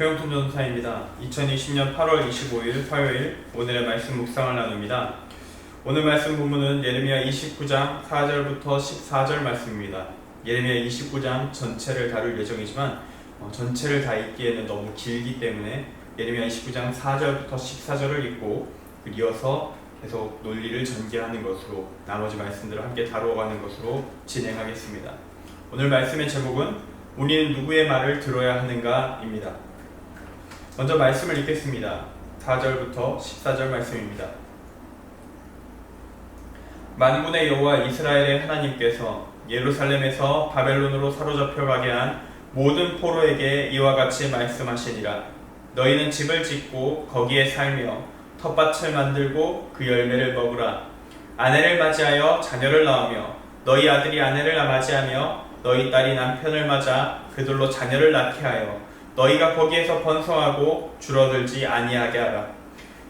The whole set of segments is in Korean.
최영순 전사입니다. 2020년 8월 25일 화요일 오늘의 말씀 묵상을 나눕니다. 오늘 말씀 본문은 예레미야 29장 4절부터 14절 말씀입니다. 예레미야 29장 전체를 다룰 예정이지만 전체를 다 읽기에는 너무 길기 때문에 예레미야 29장 4절부터 14절을 읽고 이어서 계속 논리를 전개하는 것으로 나머지 말씀들을 함께 다루어가는 것으로 진행하겠습니다. 오늘 말씀의 제목은 우리는 누구의 말을 들어야 하는가 입니다. 먼저 말씀을 읽겠습니다. 4절부터 14절 말씀입니다. 만군의 여호와 이스라엘의 하나님께서 예루살렘에서 바벨론으로 사로잡혀 가게 한 모든 포로에게 이와 같이 말씀하시니라. 너희는 집을 짓고 거기에 살며 텃밭을 만들고 그 열매를 먹으라. 아내를 맞이하여 자녀를 낳으며 너희 아들이 아내를 맞이하며 너희 딸이 남편을 맞아 그들로 자녀를 낳게 하여 너희가 거기에서 번성하고 줄어들지 아니하게 하라.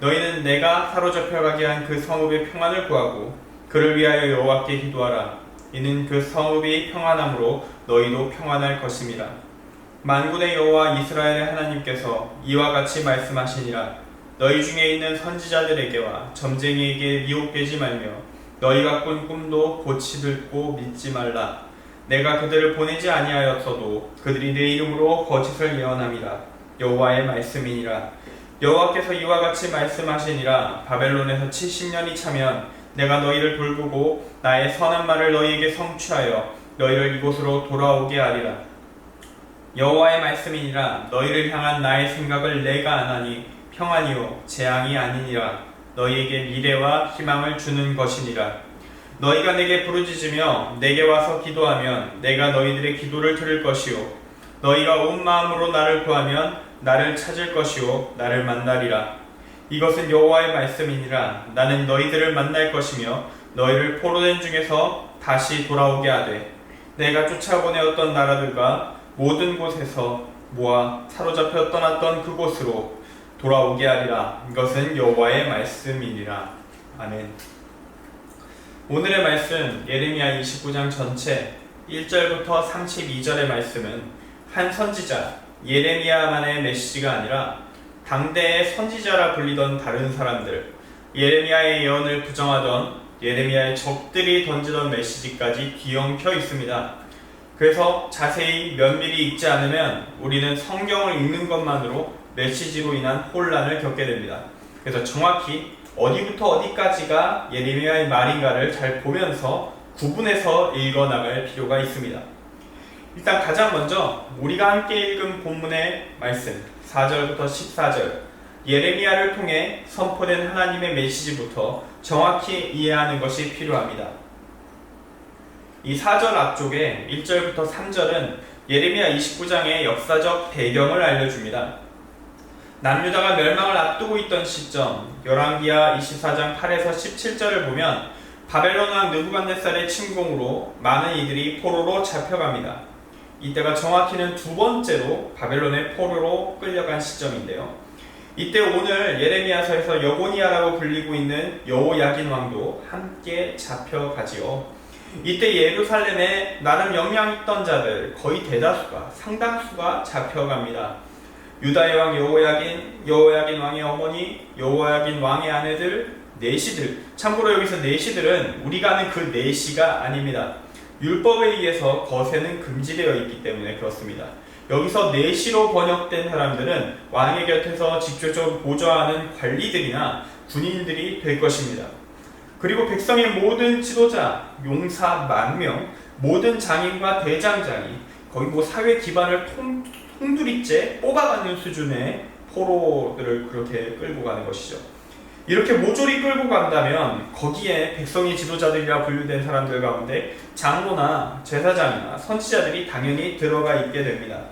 너희는 내가 사로잡혀 가게 한 그 성읍의 평안을 구하고 그를 위하여 여호와께 기도하라. 이는 그 성읍이 평안함으로 너희도 평안할 것임이라. 만군의 여호와 이스라엘의 하나님께서 이와 같이 말씀하시니라. 너희 중에 있는 선지자들에게와 점쟁이에게 미혹되지 말며 너희가 꾼 꿈도 곧이 듣고 믿지 말라. 내가 그들을 보내지 아니하였어도 그들이 내 이름으로 거짓을 예언함이라. 여호와의 말씀이니라. 여호와께서 이와 같이 말씀하시니라. 바벨론에서 70년이 차면 내가 너희를 돌보고 나의 선한 말을 너희에게 성취하여 너희를 이곳으로 돌아오게 하리라. 여호와의 말씀이니라. 너희를 향한 나의 생각을 내가 아나니 평안이요 재앙이 아니니라. 너희에게 미래와 희망을 주는 것이니라. 너희가 내게 부르짖으며 내게 와서 기도하면 내가 너희들의 기도를 들을 것이요 너희가 온 마음으로 나를 구하면 나를 찾을 것이요 나를 만나리라. 이것은 여호와의 말씀이니라. 나는 너희들을 만날 것이며 너희를 포로된 중에서 다시 돌아오게 하되 내가 쫓아보내었던 나라들과 모든 곳에서 모아 사로잡혀 떠났던 그곳으로 돌아오게 하리라. 이것은 여호와의 말씀이니라. 아멘. 오늘의 말씀 예레미야 29장 전체 1절부터 32절의 말씀은 한 선지자 예레미야만의 메시지가 아니라 당대의 선지자라 불리던 다른 사람들, 예레미야의 예언을 부정하던 예레미야의 적들이 던지던 메시지까지 뒤엉켜 있습니다. 그래서 자세히 면밀히 읽지 않으면 우리는 성경을 읽는 것만으로 메시지로 인한 혼란을 겪게 됩니다. 그래서 정확히 어디부터 어디까지가 예레미야의 말인가를 잘 보면서 구분해서 읽어나갈 필요가 있습니다. 일단 가장 먼저 우리가 함께 읽은 본문의 말씀 4절부터 14절 예레미야를 통해 선포된 하나님의 메시지부터 정확히 이해하는 것이 필요합니다. 이 4절 앞쪽에 1절부터 3절은 예레미야 29장의 역사적 배경을 알려줍니다. 남유다가 멸망을 앞두고 있던 시점 열왕기하 24장 8에서 17절을 보면 바벨론 왕 느부갓네살의 침공으로 많은 이들이 포로로 잡혀갑니다. 이때가 정확히는 두 번째로 바벨론의 포로로 끌려간 시점인데요. 이때 오늘 예레미야서에서 여고니아라고 불리고 있는 여호야긴 왕도 함께 잡혀가지요. 이때 예루살렘에 나름 영향 있던 자들 거의 대다수가 상당수가 잡혀갑니다. 유다의 왕 여호야긴 왕의 어머니, 여호야긴 왕의 아내들, 내시들. 참고로 여기서 내시들은 우리가 아는 그 내시가 아닙니다. 율법에 의해서 거세는 금지되어 있기 때문에 그렇습니다. 여기서 내시로 번역된 사람들은 왕의 곁에서 직접적으로 보좌하는 관리들이나 군인들이 될 것입니다. 그리고 백성의 모든 지도자, 용사 10,000명, 모든 장인과 대장장이 거의 사회 기반을 통두리째 뽑아가는 수준의 포로들을 그렇게 끌고 가는 것이죠. 이렇게 모조리 끌고 간다면 거기에 백성의 지도자들이라 분류된 사람들 가운데 장로나 제사장이나 선지자들이 당연히 들어가 있게 됩니다.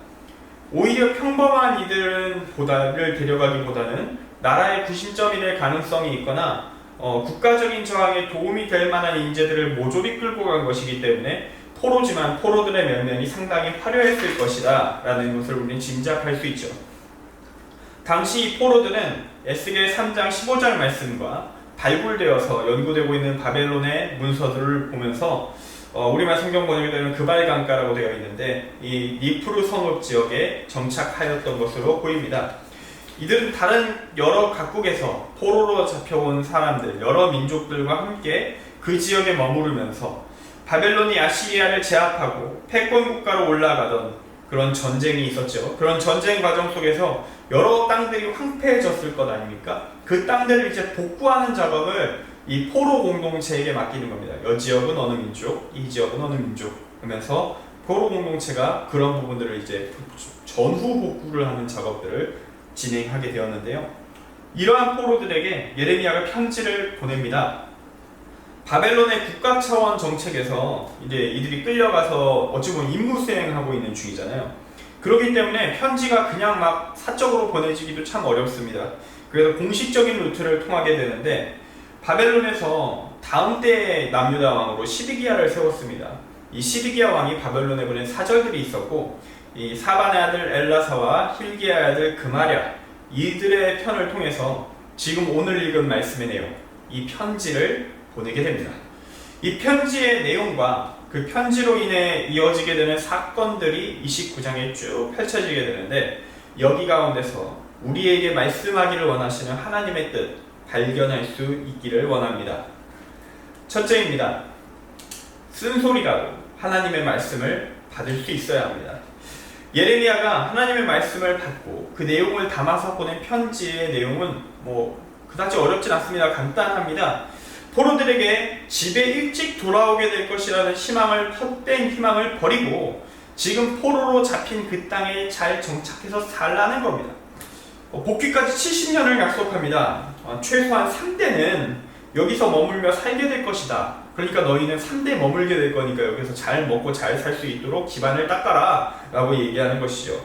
오히려 평범한 이들을 데려가기보다는 나라의 구심점이 될 가능성이 있거나 국가적인 저항에 도움이 될 만한 인재들을 모조리 끌고 간 것이기 때문에 포로지만 포로들의 면면이 상당히 화려했을 것이다 라는 것을 우리는 짐작할 수 있죠. 당시 이 포로들은 에스겔 3장 15절 말씀과 발굴되어서 연구되고 있는 바벨론의 문서들을 보면서 우리말 성경 번역에 되면 그발강가라고 되어 있는데 이 니프루 성읍 지역에 정착하였던 것으로 보입니다. 이들은 다른 여러 각국에서 포로로 잡혀온 사람들, 여러 민족들과 함께 그 지역에 머무르면서 바벨론이 아시리아를 제압하고 패권 국가로 올라가던 그런 전쟁이 있었죠. 그런 전쟁 과정 속에서 여러 땅들이 황폐해졌을 것 아닙니까? 그 땅들을 이제 복구하는 작업을 이 포로 공동체에게 맡기는 겁니다. 이 지역은 어느 민족, 이 지역은 어느 민족 하면서 포로 공동체가 그런 부분들을 이제 전후 복구를 하는 작업들을 진행하게 되었는데요. 이러한 포로들에게 예레미야가 편지를 보냅니다. 바벨론의 국가 차원 정책에서 이제 이들이 끌려가서 어찌 보면 임무 수행하고 있는 중이잖아요. 그렇기 때문에 편지가 그냥 막 사적으로 보내지기도 참 어렵습니다. 그래서 공식적인 루트를 통하게 되는데 바벨론에서 다음 때의 남유다 왕으로 시드기야를 세웠습니다. 이 시드기야 왕이 바벨론에 보낸 사절들이 있었고 이 사반의 아들 엘라사와 힐기야의 아들 그마랴 이들의 편을 통해서 지금 오늘 읽은 말씀의 내용 이 편지를 보내게 됩니다. 이 편지의 내용과 그 편지로 인해 이어지게 되는 사건들이 29장에 쭉 펼쳐지게 되는데 여기 가운데서 우리에게 말씀하기를 원하시는 하나님의 뜻 발견할 수 있기를 원합니다. 첫째입니다. 쓴소리라도 하나님의 말씀을 받을 수 있어야 합니다. 예레미야가 하나님의 말씀을 받고 그 내용을 담아서 보낸 편지의 내용은 그다지 어렵진 않습니다. 간단합니다. 포로들에게 집에 일찍 돌아오게 될 것이라는 헛된 희망을 버리고 지금 포로로 잡힌 그 땅에 잘 정착해서 살라는 겁니다. 복귀까지 70년을 약속합니다. 최소한 3대는 여기서 머물며 살게 될 것이다. 그러니까 너희는 3대 머물게 될 거니까 여기서 잘 먹고 잘 살 수 있도록 기반을 닦아라 라고 얘기하는 것이죠.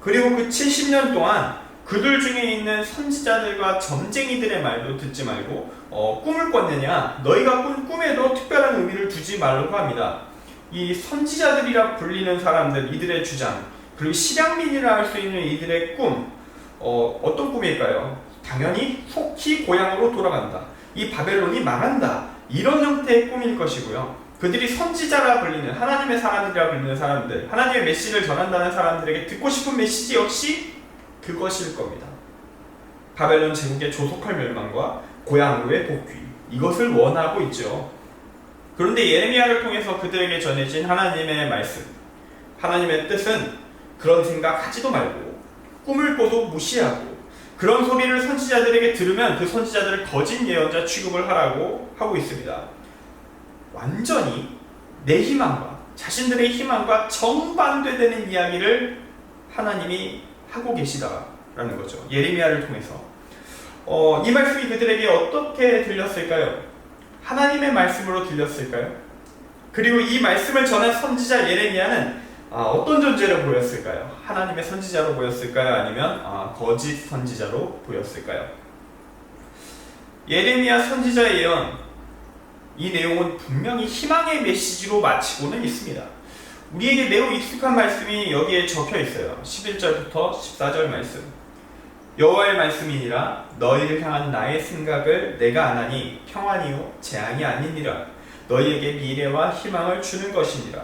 그리고 그 70년 동안 그들 중에 있는 선지자들과 점쟁이들의 말도 듣지 말고 꿈을 꿨느냐 너희가 꾼 꿈에도 특별한 의미를 두지 말라고 합니다. 이 선지자들이라 불리는 사람들 이들의 주장 그리고 실향민이라 할 수 있는 이들의 꿈 어떤 꿈일까요? 당연히 속히 고향으로 돌아간다. 이 바벨론이 망한다. 이런 형태의 꿈일 것이고요. 그들이 선지자라 불리는 하나님의 사람들이라 불리는 사람들 하나님의 메시지를 전한다는 사람들에게 듣고 싶은 메시지 역시 그것일 겁니다. 바벨론 제국의 조속할 멸망과 고향으로의 복귀 이것을 원하고 있죠. 그런데 예레미야를 통해서 그들에게 전해진 하나님의 말씀 하나님의 뜻은 그런 생각하지도 말고 꿈을 꿔도 무시하고 그런 소리를 선지자들에게 들으면 그 선지자들을 거짓 예언자 취급을 하라고 하고 있습니다. 완전히 내 희망과 자신들의 희망과 정반대되는 이야기를 하나님이 하고 계시다라는 거죠. 예레미야를 통해서 이 말씀이 그들에게 어떻게 들렸을까요? 하나님의 말씀으로 들렸을까요? 그리고 이 말씀을 전한 선지자 예레미야는 어떤 존재로 보였을까요? 하나님의 선지자로 보였을까요? 아니면 거짓 선지자로 보였을까요? 예레미야 선지자의 예언 이 내용은 분명히 희망의 메시지로 마치고는 있습니다. 우리에게 매우 익숙한 말씀이 여기에 적혀 있어요. 11절부터 14절 말씀 여호와의 말씀이니라 너희를 향한 나의 생각을 내가 아나니 평안이요 재앙이 아니니라 너희에게 미래와 희망을 주는 것이니라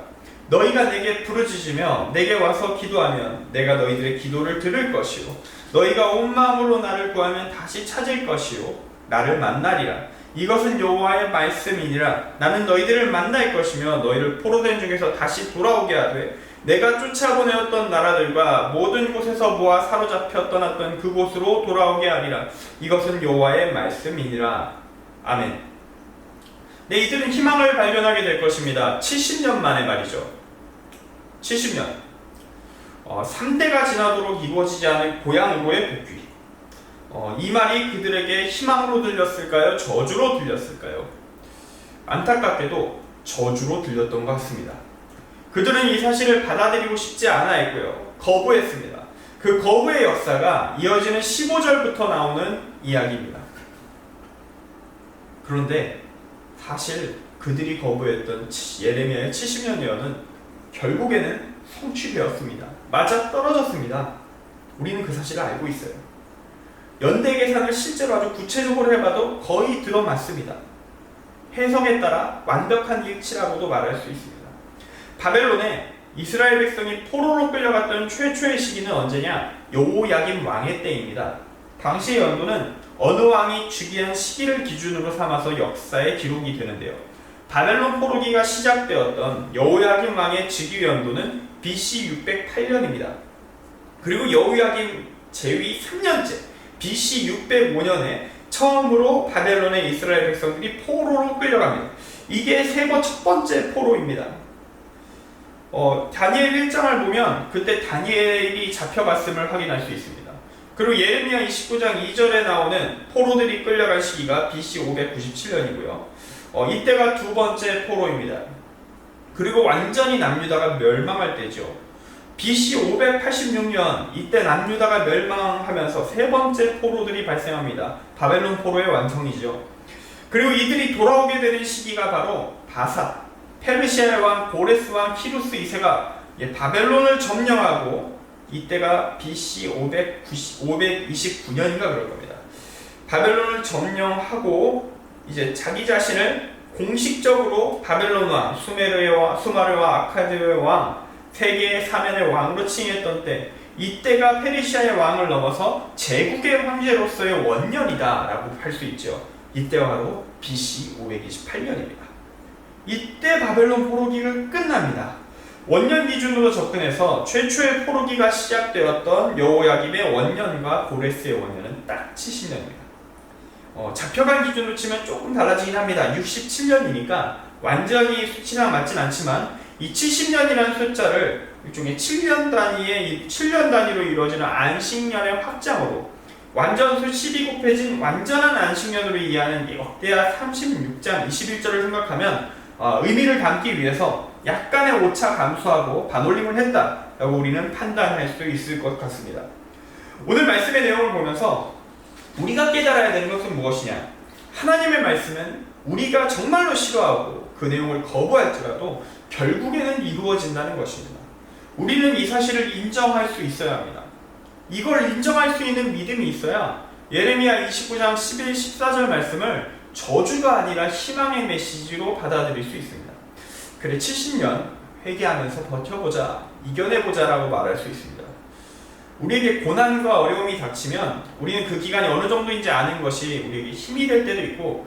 너희가 내게 부르짖으며 내게 와서 기도하면 내가 너희들의 기도를 들을 것이요 너희가 온 마음으로 나를 구하면 다시 찾을 것이요 나를 만나리라 이것은 여호와의 말씀이니라 나는 너희들을 만날 것이며 너희를 포로된 중에서 다시 돌아오게 하되 내가 쫓아보내었던 나라들과 모든 곳에서 모아 사로잡혀 떠났던 그곳으로 돌아오게 하리라 이것은 여호와의 말씀이니라. 아멘. 네, 이들은 희망을 발견하게 될 것입니다. 70년 만에 말이죠. 70년 3대가 지나도록 이루어지지 않은 고향으로의 복귀 이 말이 그들에게 희망으로 들렸을까요? 저주로 들렸을까요? 안타깝게도 저주로 들렸던 것 같습니다. 그들은 이 사실을 받아들이고 싶지 않아 했고요. 거부했습니다. 그 거부의 역사가 이어지는 15절부터 나오는 이야기입니다. 그런데 사실 그들이 거부했던 예레미야의 70년 예언은 결국에는 성취되었습니다. 맞아 떨어졌습니다. 우리는 그 사실을 알고 있어요. 연대 계산을 실제로 아주 구체적으로 해봐도 거의 들어맞습니다. 해석에 따라 완벽한 일치라고도 말할 수 있습니다. 바벨론에 이스라엘 백성이 포로로 끌려갔던 최초의 시기는 언제냐? 여호야김 왕의 때입니다. 당시의 연도는 어느 왕이 즉위한 시기를 기준으로 삼아서 역사에 기록이 되는데요. 바벨론 포로기가 시작되었던 여호야김 왕의 즉위 연도는 BC 608년입니다. 그리고 여호야김 재위 3년째 BC 605년에 처음으로 바벨론의 이스라엘 백성들이 포로로 끌려갑니다. 이게 첫 번째 포로입니다. 다니엘 1장을 보면 그때 다니엘이 잡혀갔음을 확인할 수 있습니다. 그리고 예레미야 29장 2절에 나오는 포로들이 끌려간 시기가 BC 597년이고요. 이때가 두 번째 포로입니다. 그리고 완전히 남유다가 멸망할 때죠. BC 586년 이때 남유다가 멸망하면서 세 번째 포로들이 발생합니다. 바벨론 포로의 완성이죠. 그리고 이들이 돌아오게 되는 시기가 바로 바사, 페르시아의 왕 고레스 왕 키루스 2세가 바벨론을 점령하고 이때가 BC 529년인가 그럴 겁니다. 바벨론을 점령하고 이제 자기 자신을 공식적으로 바벨론 왕, 수메르의 왕, 아카드의 왕, 세계의 사면의 왕으로 칭했던 때, 이때가 페르시아의 왕을 넘어서 제국의 황제로서의 원년이다라고 할 수 있죠. 이때가 바로 BC 528년입니다. 이때 바벨론 포로기가 끝납니다. 원년 기준으로 접근해서 최초의 포로기가 시작되었던 여호야김의 원년과 고레스의 원년은 딱 70년입니다. 잡혀간 기준으로 치면 조금 달라지긴 합니다. 67년이니까 완전히 수치랑 맞진 않지만 이 70년이라는 숫자를 일종의 7년 단위로 이루어지는 안식년의 확장으로 완전수 12 곱해진 완전한 안식년으로 이해하는 역대하 36장 21절을 생각하면 의미를 담기 위해서 약간의 오차 감수하고 반올림을 했다라고 우리는 판단할 수 있을 것 같습니다. 오늘 말씀의 내용을 보면서 우리가 깨달아야 되는 것은 무엇이냐? 하나님의 말씀은 우리가 정말로 싫어하고 그 내용을 거부할지라도 결국에는 이루어진다는 것입니다. 우리는 이 사실을 인정할 수 있어야 합니다. 이걸 인정할 수 있는 믿음이 있어야 예레미야 29장 11, 14절 말씀을 저주가 아니라 희망의 메시지로 받아들일 수 있습니다. 그래 70년 회개하면서 버텨보자, 이겨내보자 라고 말할 수 있습니다. 우리에게 고난과 어려움이 닥치면 우리는 그 기간이 어느 정도인지 아는 것이 우리에게 힘이 될 때도 있고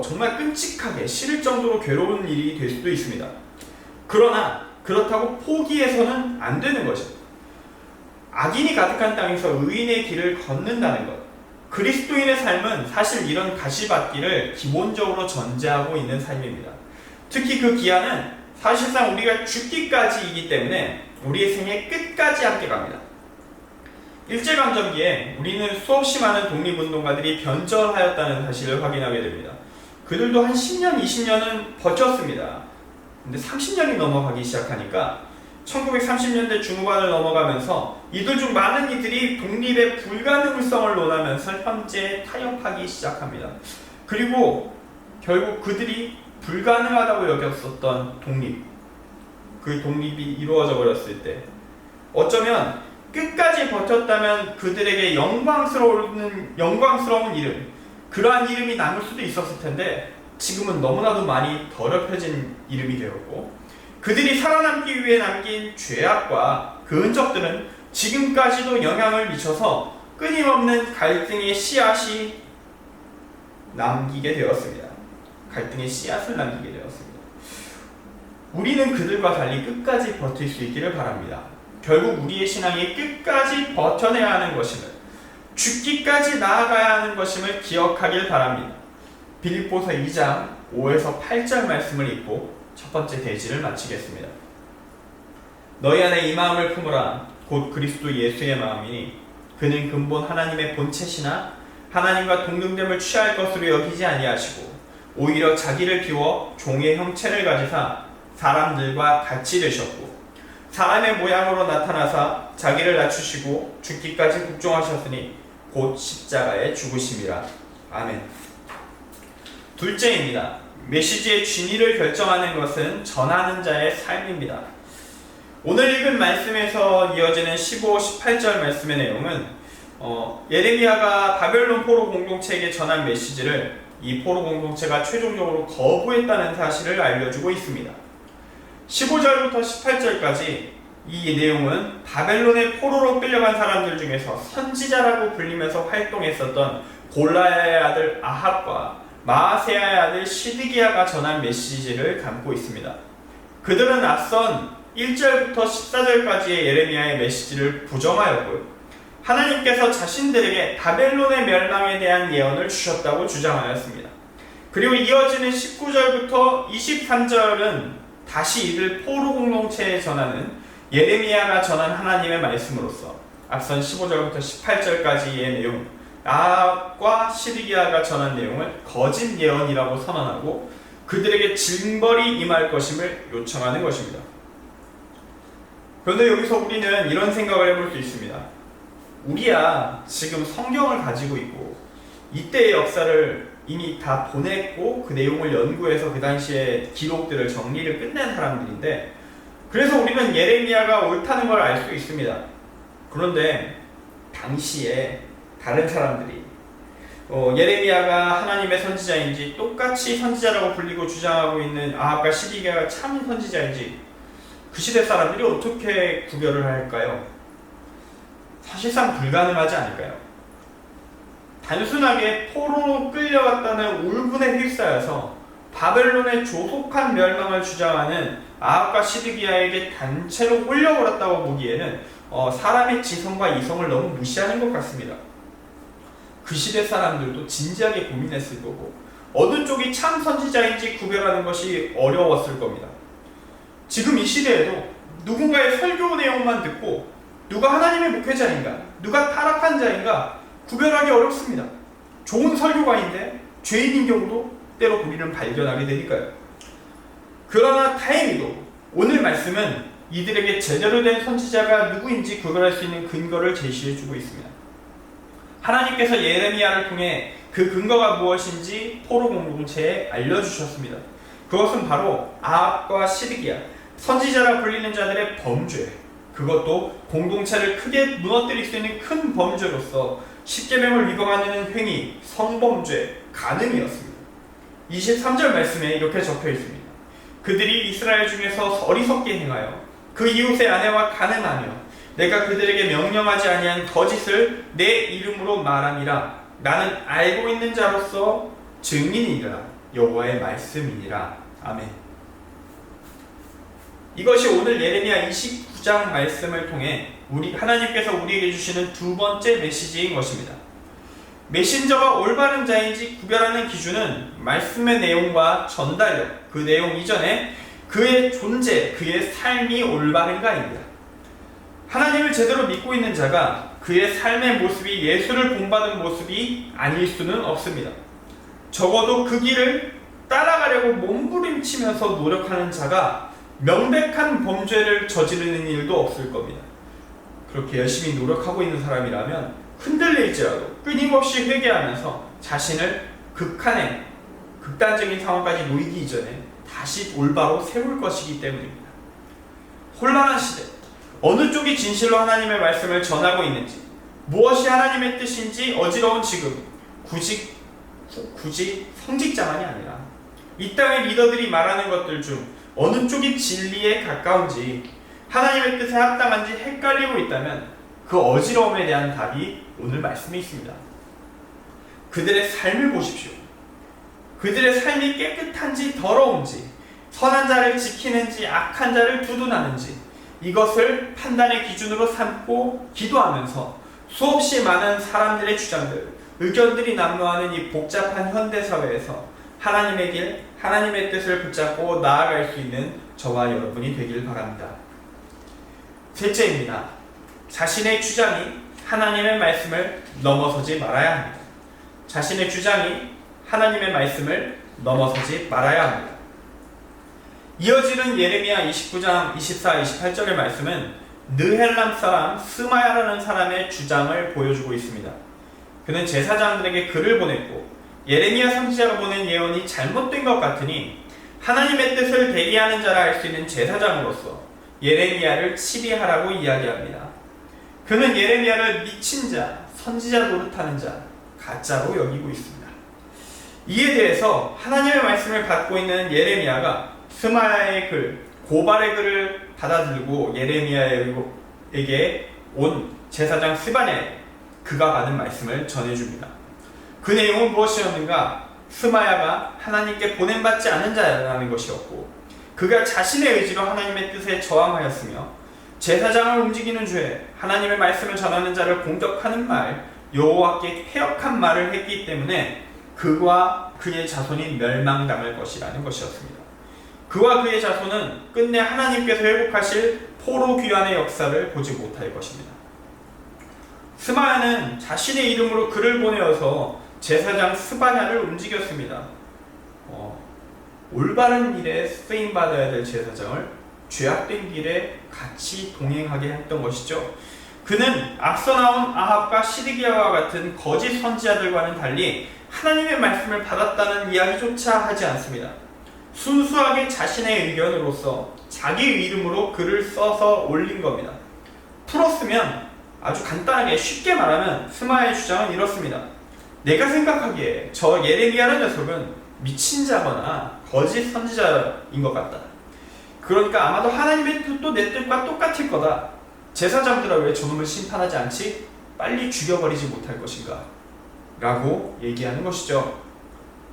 정말 끔찍하게 싫을 정도로 괴로운 일이 될 수도 있습니다. 그러나 그렇다고 포기해서는 안 되는 거죠. 악인이 가득한 땅에서 의인의 길을 걷는다는 것, 그리스도인의 삶은 사실 이런 가시밭길을 기본적으로 전제하고 있는 삶입니다. 특히 그 기한은 사실상 우리가 죽기까지이기 때문에 우리의 생애 끝까지 함께 갑니다. 일제강점기에 우리는 수없이 많은 독립운동가들이 변절하였다는 사실을 확인하게 됩니다. 그들도 한 10년, 20년은 버텼습니다. 근데 30년이 넘어가기 시작하니까 1930년대 중후반을 넘어가면서 이들 중 많은 이들이 독립의 불가능성을 논하면서 현재 타협하기 시작합니다. 그리고 결국 그들이 불가능하다고 여겼었던 그 독립이 이루어져 버렸을 때 어쩌면 끝까지 버텼다면 그들에게 영광스러운 이름, 그러한 이름이 남을 수도 있었을 텐데 지금은 너무나도 많이 더럽혀진 이름이 되었고 그들이 살아남기 위해 남긴 죄악과 그 흔적들은 지금까지도 영향을 미쳐서 끊임없는 갈등의 씨앗이 남기게 되었습니다. 갈등의 씨앗을 남기게 되었습니다. 우리는 그들과 달리 끝까지 버틸 수 있기를 바랍니다. 결국 우리의 신앙이 끝까지 버텨내야 하는 것임을, 죽기까지 나아가야 하는 것임을 기억하길 바랍니다. 빌립보서 2장 5에서 8절 말씀을 읽고 첫 번째 대지를 마치겠습니다. 너희 안에 이 마음을 품으라. 곧 그리스도 예수의 마음이니 그는 근본 하나님의 본체시나 하나님과 동등됨을 취할 것으로 여기지 아니하시고 오히려 자기를 비워 종의 형체를 가지사 사람들과 같이 되셨고 사람의 모양으로 나타나사 자기를 낮추시고 죽기까지 복종하셨으니 곧 십자가에 죽으심이라. 아멘. 둘째입니다. 메시지의 진위를 결정하는 것은 전하는 자의 삶입니다. 오늘 읽은 말씀에서 이어지는 15, 18절 말씀의 내용은 예레미야가 바벨론 포로 공동체에게 전한 메시지를 이 포로 공동체가 최종적으로 거부했다는 사실을 알려주고 있습니다. 15절부터 18절까지 이 내용은 바벨론의 포로로 끌려간 사람들 중에서 선지자라고 불리면서 활동했었던 골라야의 아들 아합과 마아세야의 아들 시드기야가 전한 메시지를 담고 있습니다. 그들은 앞선 1절부터 14절까지의 예레미야의 메시지를 부정하였고요. 하나님께서 자신들에게 바벨론의 멸망에 대한 예언을 주셨다고 주장하였습니다. 그리고 이어지는 19절부터 23절은 다시 이들 포로 공동체에 전하는 예레미야가 전한 하나님의 말씀으로서 앞선 15절부터 18절까지의 내용, 아합과 시드기야가 전한 내용을 거짓 예언이라고 선언하고 그들에게 징벌이 임할 것임을 요청하는 것입니다. 그런데 여기서 우리는 이런 생각을 해볼 수 있습니다. 우리야 지금 성경을 가지고 있고 이때의 역사를 이미 다 보냈고 그 내용을 연구해서 그 당시의 기록들을 정리를 끝낸 사람들인데, 그래서 우리는 예레미야가 옳다는 걸 알 수 있습니다. 그런데 당시에 다른 사람들이 예레미야가 하나님의 선지자인지 똑같이 선지자라고 불리고 주장하고 있는 아합과 시드기야가 참 선지자인지 그 시대 사람들이 어떻게 구별을 할까요? 사실상 불가능하지 않을까요? 단순하게 포로로 끌려갔다는 울분에 휩싸여서 바벨론의 조속한 멸망을 주장하는 아합과 시드기야에게 단체로 홀려버렸다고 보기에는 사람의 지성과 이성을 너무 무시하는 것 같습니다. 그 시대 사람들도 진지하게 고민했을 거고 어느 쪽이 참 선지자인지 구별하는 것이 어려웠을 겁니다. 지금 이 시대에도 누군가의 설교 내용만 듣고 누가 하나님의 목회자인가, 누가 타락한 자인가 구별하기 어렵습니다. 좋은 설교가인데 죄인인 경우도 때로 우리는 발견하게 되니까요. 그러나 다행히도 오늘 말씀은 이들에게 제대로 된 선지자가 누구인지 구별할 수 있는 근거를 제시해주고 있습니다. 하나님께서 예레미야를 통해 그 근거가 무엇인지 포로 공동체에 알려주셨습니다. 그것은 바로 아합과 시드기야, 선지자라 불리는 자들의 범죄, 그것도 공동체를 크게 무너뜨릴 수 있는 큰 범죄로서 십계명을 위반하는 행위, 성범죄, 간음이었습니다. 23절 말씀에 이렇게 적혀 있습니다. 그들이 이스라엘 중에서 어리석게 행하여 그 이웃의 아내와 간음하며 내가 그들에게 명령하지 아니한 거짓을 내 이름으로 말함이라. 나는 알고 있는 자로서 증인이라. 여호와의 말씀이니라. 아멘. 이것이 오늘 예레미야 29장 말씀을 통해 하나님께서 우리에게 주시는 두 번째 메시지인 것입니다. 메신저가 올바른 자인지 구별하는 기준은 말씀의 내용과 전달력, 그 내용 이전에 그의 존재, 그의 삶이 올바른가입니다. 하나님을 제대로 믿고 있는 자가 그의 삶의 모습이 예수를 본받은 모습이 아닐 수는 없습니다. 적어도 그 길을 따라가려고 몸부림치면서 노력하는 자가 명백한 범죄를 저지르는 일도 없을 겁니다. 그렇게 열심히 노력하고 있는 사람이라면 흔들릴지라도 끊임없이 회개하면서 자신을 극단적인 상황까지 놓이기 이전에 다시 올바로 세울 것이기 때문입니다. 혼란한 시대, 어느 쪽이 진실로 하나님의 말씀을 전하고 있는지, 무엇이 하나님의 뜻인지 어지러운 지금, 굳이 성직자만이 아니라 이 땅의 리더들이 말하는 것들 중 어느 쪽이 진리에 가까운지, 하나님의 뜻에 합당한지 헷갈리고 있다면 그 어지러움에 대한 답이 오늘 말씀에 있습니다. 그들의 삶을 보십시오. 그들의 삶이 깨끗한지 더러운지, 선한 자를 지키는지 악한 자를 두둔하는지, 이것을 판단의 기준으로 삼고 기도하면서 수없이 많은 사람들의 주장들, 의견들이 난무하는 이 복잡한 현대사회에서 하나님의 길, 하나님의 뜻을 붙잡고 나아갈 수 있는 저와 여러분이 되길 바랍니다. 셋째입니다. 자신의 주장이 하나님의 말씀을 넘어서지 말아야 합니다. 자신의 주장이 하나님의 말씀을 넘어서지 말아야 합니다. 이어지는 예레미야 29장 24, 28절의 말씀은 느헬람 사람 스마야라는 사람의 주장을 보여주고 있습니다. 그는 제사장들에게 글을 보냈고 예레미야 선지자가 보낸 예언이 잘못된 것 같으니 하나님의 뜻을 대리하는 자라 할 수 있는 제사장으로서 예레미야를 치리하라고 이야기합니다. 그는 예레미야를 미친 자, 선지자 노릇하는 자, 가짜로 여기고 있습니다. 이에 대해서 하나님의 말씀을 받고 있는 예레미야가 스마야의 글, 고발의 글을 받아들고 예레미야에게 온 제사장 스바냐에 그가 받은 말씀을 전해줍니다. 그 내용은 무엇이었는가? 스마야가 하나님께 보냄받지 않은 자라는 것이었고, 그가 자신의 의지로 하나님의 뜻에 저항하였으며, 제사장을 움직이는 죄, 하나님의 말씀을 전하는 자를 공격하는 말, 여호와께 패역한 말을 했기 때문에 그와 그의 자손이 멸망당할 것이라는 것이었습니다. 그와 그의 자손은 끝내 하나님께서 회복하실 포로 귀환의 역사를 보지 못할 것입니다. 스마야는 자신의 이름으로 글을 보내어서 제사장 스바냐를 움직였습니다. 올바른 일에 쓰임받아야 될 제사장을 죄악된 길에 같이 동행하게 했던 것이죠. 그는 앞서 나온 아합과 시드기야와 같은 거짓 선지자들과는 달리 하나님의 말씀을 받았다는 이야기조차 하지 않습니다. 순수하게 자신의 의견으로서 자기 이름으로 글을 써서 올린 겁니다. 풀었으면 아주 간단하게 쉽게 말하면 스마야의 주장은 이렇습니다. 내가 생각하기에 저 예레미야라는 녀석은 미친 자거나 거짓 선지자인 것 같다. 그러니까 아마도 하나님의 뜻도 내 뜻과 똑같을 거다. 제사장들아 왜 저놈을 심판하지 않지? 빨리 죽여버리지 못할 것인가? 라고 얘기하는 것이죠.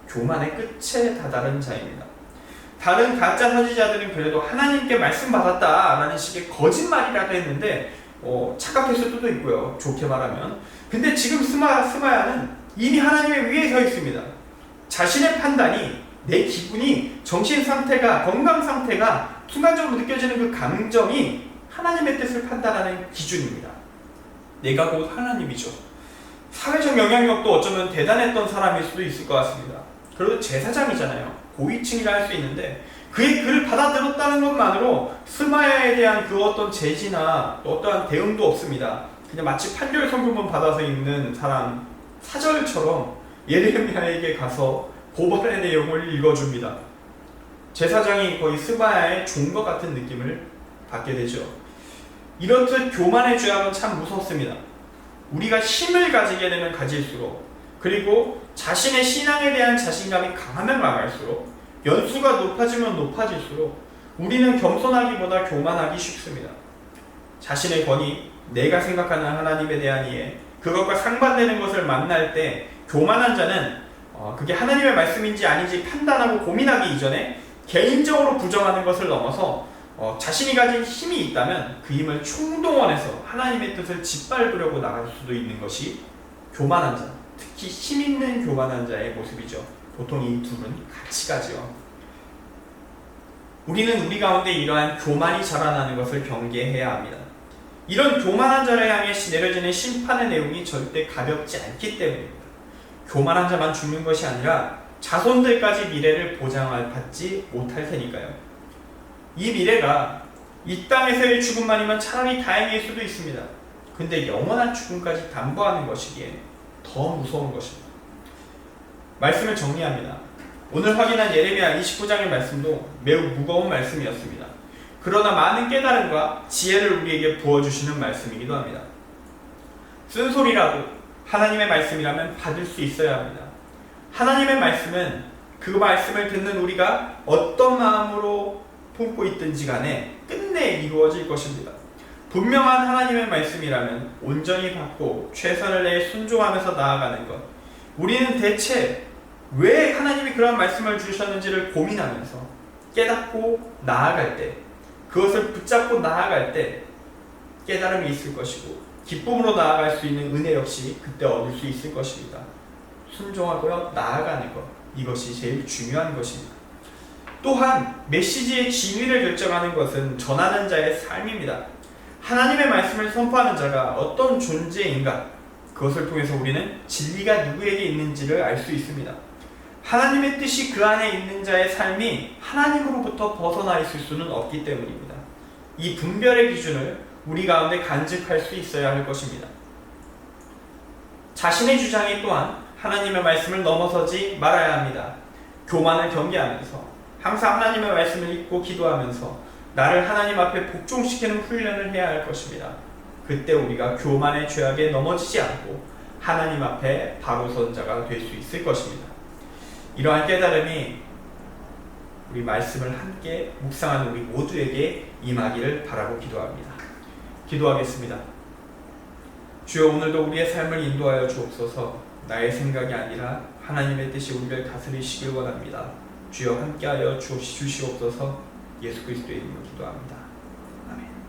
교만의 끝에 다다른 자입니다. 다른 가짜 선지자들은 그래도 하나님께 말씀 받았다 라는 식의 거짓말이라도 했는데 착각했을 수도 있고요. 좋게 말하면. 근데 지금 스마야는 이미 하나님의 위에 서 있습니다. 자신의 판단이, 내 기분이, 정신 상태가, 건강 상태가 순간적으로 느껴지는 그 감정이 하나님의 뜻을 판단하는 기준입니다. 내가 곧 하나님이죠. 사회적 영향력도 어쩌면 대단했던 사람일 수도 있을 것 같습니다. 그래도 제사장이잖아요. 고위층이라 할 수 있는데 그의 글을 받아들였다는 것만으로 스마야에 대한 그 어떤 제지나 어떠한 대응도 없습니다. 그냥 마치 8개월 성경만 받아서 읽는 사람 사절처럼 예레미야에게 가서 고발의 내용을 읽어줍니다. 제사장이 거의 스마야의 종과 같은 느낌을 받게 되죠. 이렇듯 교만의 죄악은 참 무섭습니다. 우리가 힘을 가지게 되면 가질수록, 그리고 자신의 신앙에 대한 자신감이 강하면 강할수록, 연수가 높아지면 높아질수록 우리는 겸손하기보다 교만하기 쉽습니다. 자신의 권위, 내가 생각하는 하나님에 대한 이해, 그것과 상반되는 것을 만날 때 교만한 자는 그게 하나님의 말씀인지 아닌지 판단하고 고민하기 이전에 개인적으로 부정하는 것을 넘어서 자신이 가진 힘이 있다면 그 힘을 총동원해서 하나님의 뜻을 짓밟으려고 나갈 수도 있는 것이 교만한 자, 특히 힘 있는 교만한 자의 모습이죠. 보통 이 둘은 같이 가죠. 우리는 우리 가운데 이러한 교만이 자라나는 것을 경계해야 합니다. 이런 교만한 자를 향해 내려지는 심판의 내용이 절대 가볍지 않기 때문입니다. 교만한 자만 죽는 것이 아니라 자손들까지 미래를 보장받지 못할 테니까요. 이 미래가 이 땅에서의 죽음만이면 차라리 다행일 수도 있습니다. 근데 영원한 죽음까지 담보하는 것이기에 더 무서운 것입니다. 말씀을 정리합니다. 오늘 확인한 예레미야 29장의 말씀도 매우 무거운 말씀이었습니다. 그러나 많은 깨달음과 지혜를 우리에게 부어주시는 말씀이기도 합니다. 쓴소리라도 하나님의 말씀이라면 받을 수 있어야 합니다. 하나님의 말씀은 그 말씀을 듣는 우리가 어떤 마음으로 품고 있든지 간에 끝내 이루어질 것입니다. 분명한 하나님의 말씀이라면 온전히 받고 최선을 다해 순종하면서 나아가는 것. 우리는 대체 왜 하나님이 그런 말씀을 주셨는지를 고민하면서 깨닫고 나아갈 때, 그것을 붙잡고 나아갈 때 깨달음이 있을 것이고 기쁨으로 나아갈 수 있는 은혜 역시 그때 얻을 수 있을 것입니다. 순종하고요, 나아가는 것, 이것이 제일 중요한 것입니다. 또한 메시지의 진위를 결정하는 것은 전하는 자의 삶입니다. 하나님의 말씀을 선포하는 자가 어떤 존재인가, 그것을 통해서 우리는 진리가 누구에게 있는지를 알 수 있습니다. 하나님의 뜻이 그 안에 있는 자의 삶이 하나님으로부터 벗어나 있을 수는 없기 때문입니다. 이 분별의 기준을 우리 가운데 간직할 수 있어야 할 것입니다. 자신의 주장이 또한 하나님의 말씀을 넘어서지 말아야 합니다. 교만을 경계하면서 항상 하나님의 말씀을 읽고 기도하면서 나를 하나님 앞에 복종시키는 훈련을 해야 할 것입니다. 그때 우리가 교만의 죄악에 넘어지지 않고 하나님 앞에 바로 선 자가 될 수 있을 것입니다. 이러한 깨달음이 우리 말씀을 함께 묵상하는 우리 모두에게 임하기를 바라고 기도합니다. 기도하겠습니다. 주여, 오늘도 우리의 삶을 인도하여 주옵소서. 나의 생각이 아니라 하나님의 뜻이 우리를 다스리시길 원합니다. 주여, 함께하여 주시옵소서. 예수 그리스도의 이름으로 기도합니다. 아멘.